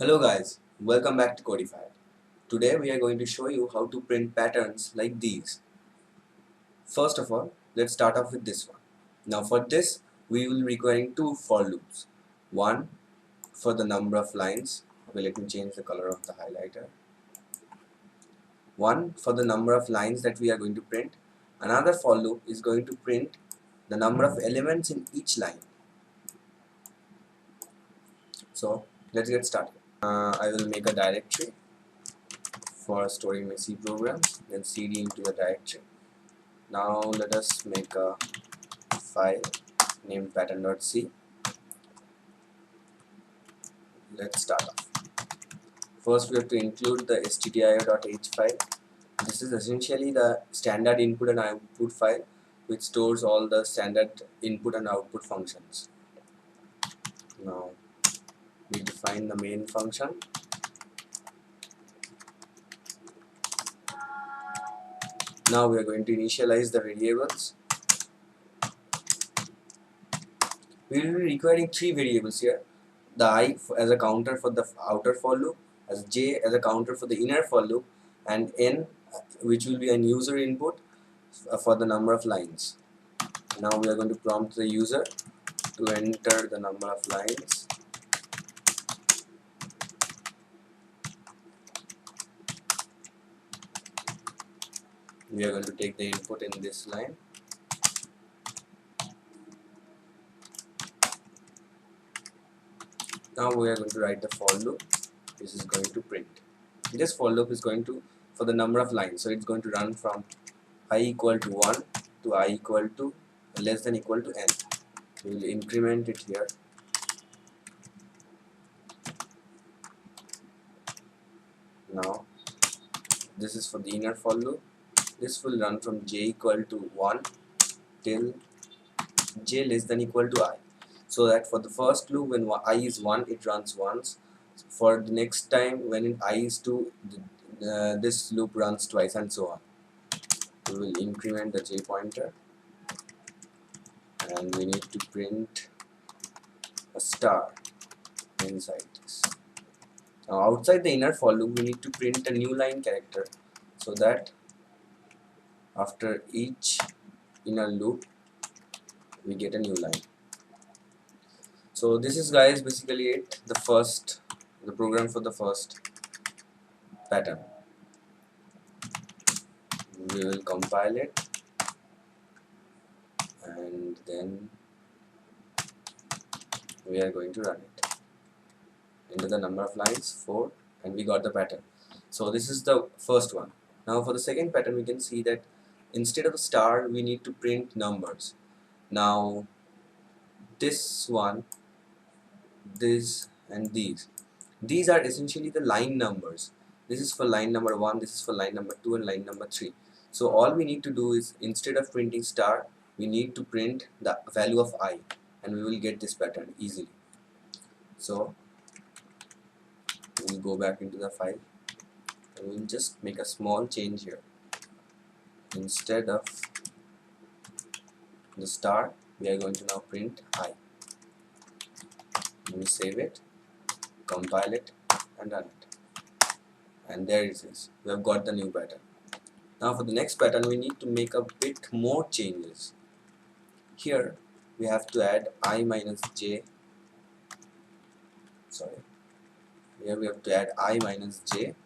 Hello guys, welcome back to Codified. Today we are going to show you how to print patterns like these. First of all, let's start off with this one. Now for this, we will be requiring two for loops. One for the number of lines. Okay, let me change the color of the highlighter. One for the number of lines that we are going to print. Another for loop is going to print the number of elements in each line. So let's get started. I will make a directory for storing my C programs, then cd into the directory. Now let us make a file named pattern.c. Let's start off. First we have to include the stdio.h file. This is essentially the standard input and output file which stores all the standard input and output functions. Now we define the main function. Now we are going to initialize the variables. We will be requiring three variables here. The I as a counter for the outer for loop, as j as a counter for the inner for loop, and n which will be an user input for the number of lines. Now we are going to prompt the user to enter the number of lines. We are going to take the input in this line. Now we are going to write the for loop. This is going to print. This for loop is going to for the number of lines. So it's going to run from I equal to 1 to I equal to less than equal to n. We will increment it here. Now this is for the inner for loop. This will run from j equal to 1 till j less than equal to I. So that for the first loop when I is 1 it runs once. For the next time when I is 2 this loop runs twice, and so on. We will increment the j pointer and we need to print a star inside this. Now outside the inner for loop we need to print a new line character, so that after each inner loop we get a new line. So this is guys basically it, the program for the first pattern. We will compile it and then we are going to run it. Enter the number of lines 4 and we got the pattern. So this is the first one. Now for the second pattern we can see that instead of a star we need to print numbers. Now this one, this and these are essentially the line numbers. This is for line number 1, this is for line number 2 and line number 3. So all we need to do is instead of printing star we need to print the value of I and we will get this pattern easily. So we will go back into the file and we will just make a small change here. Instead of the star we are going to now print I. We will save it, compile it and run it, and there it is. We have got the new pattern. Now for the next pattern we need to make a bit more changes. Here we have to add I minus j, here we have to add I minus j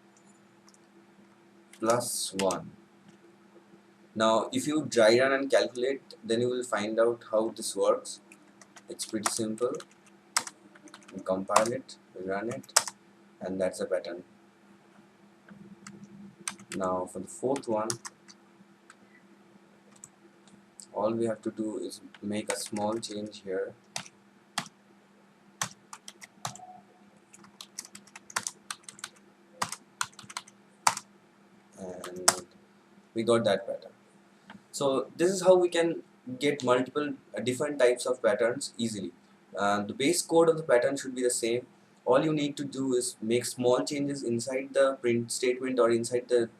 plus 1. Now if you dry run and calculate, then you will find out how this works. It's pretty simple. We compile it, we run it, and that's a pattern. Now for the fourth one, all we have to do is make a small change here. And we got that pattern. So this is how we can get multiple different types of patterns easily. The base code of the pattern should be the same. All you need to do is make small changes inside the print statement or inside the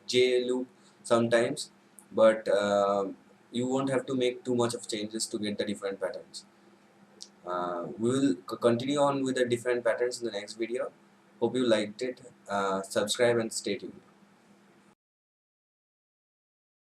j loop sometimes, but you won't have to make too much of changes to get the different patterns. We will continue on with the different patterns in the next video. Hope you liked it. Subscribe and stay tuned.